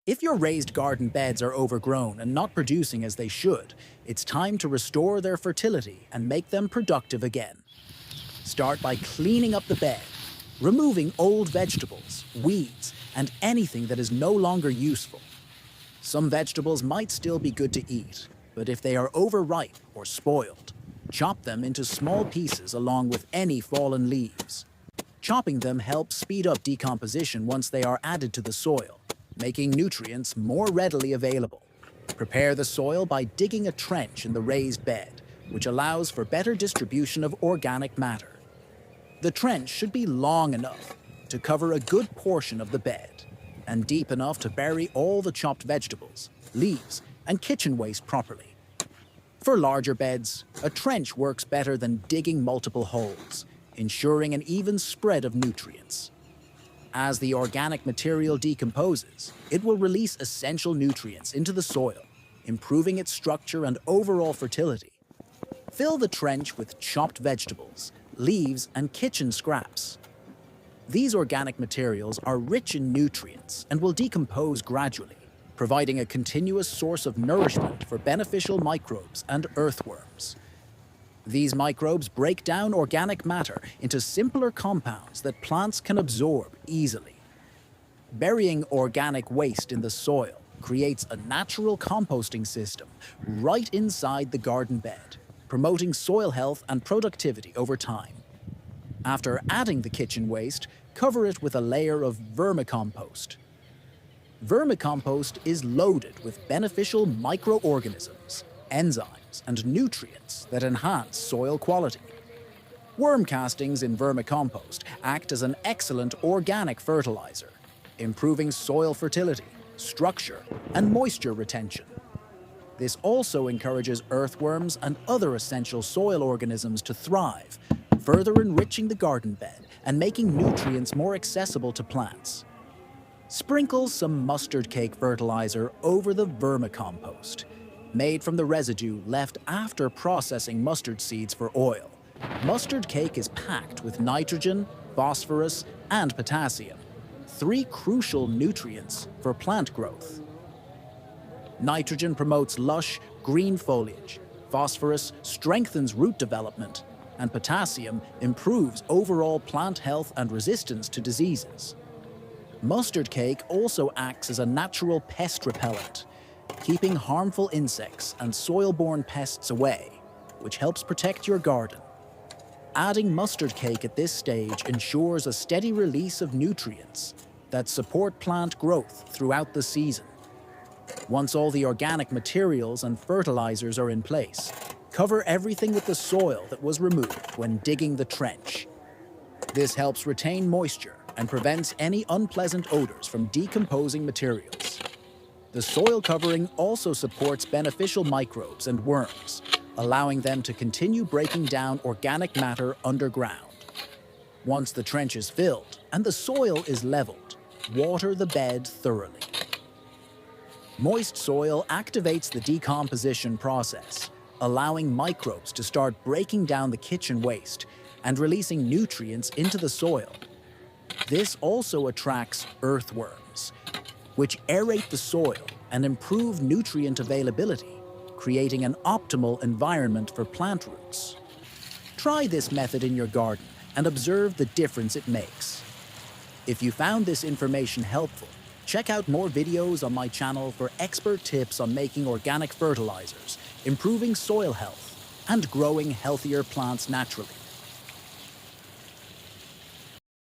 If your raised garden beds are overgrown and not producing as they should, it's time to restore their fertility and make them productive again. Start by cleaning up the bed, removing old vegetables, weeds, and anything that is no longer useful. Some vegetables might still be good to eat, but if they are overripe or spoiled, chop them into small pieces along with any fallen leaves. Chopping them helps speed up decomposition once they are added to the soil, making nutrients more readily available. Prepare the soil by digging a trench in the raised bed, which allows for better distribution of organic matter. The trench should be long enough to cover a good portion of the bed, and deep enough to bury all the chopped vegetables, leaves, and kitchen waste properly. For larger beds, a trench works better than digging multiple holes, ensuring an even spread of nutrients. As the organic material decomposes, it will release essential nutrients into the soil, improving its structure and overall fertility. Fill the trench with chopped vegetables, leaves, and kitchen scraps. These organic materials are rich in nutrients and will decompose gradually, providing a continuous source of nourishment for beneficial microbes and earthworms. These microbes break down organic matter into simpler compounds that plants can absorb easily. Burying organic waste in the soil creates a natural composting system right inside the garden bed, promoting soil health and productivity over time. After adding the kitchen waste, cover it with a layer of vermicompost. Vermicompost is loaded with beneficial microorganisms, enzymes, and nutrients that enhance soil quality. Worm castings in vermicompost act as an excellent organic fertilizer, improving soil fertility, structure, and moisture retention. This also encourages earthworms and other essential soil organisms to thrive, further enriching the garden bed and making nutrients more accessible to plants. Sprinkle some mustard cake fertilizer over the vermicompost, made from the residue left after processing mustard seeds for oil. Mustard cake is packed with nitrogen, phosphorus, and potassium, three crucial nutrients for plant growth. Nitrogen promotes lush, green foliage, phosphorus strengthens root development, and potassium improves overall plant health and resistance to diseases. Mustard cake also acts as a natural pest repellent, keeping harmful insects and soil-borne pests away, which helps protect your garden. Adding mustard cake at this stage ensures a steady release of nutrients that support plant growth throughout the season. Once all the organic materials and fertilizers are in place, cover everything with the soil that was removed when digging the trench. This helps retain moisture and prevents any unpleasant odors from decomposing materials. The soil covering also supports beneficial microbes and worms, allowing them to continue breaking down organic matter underground. Once the trench is filled and the soil is leveled, water the bed thoroughly. Moist soil activates the decomposition process, allowing microbes to start breaking down the kitchen waste and releasing nutrients into the soil. This also attracts earthworms, which aerate the soil and improve nutrient availability, creating an optimal environment for plant roots. Try this method in your garden and observe the difference it makes. If you found this information helpful, check out more videos on my channel for expert tips on making organic fertilizers, improving soil health, and growing healthier plants naturally.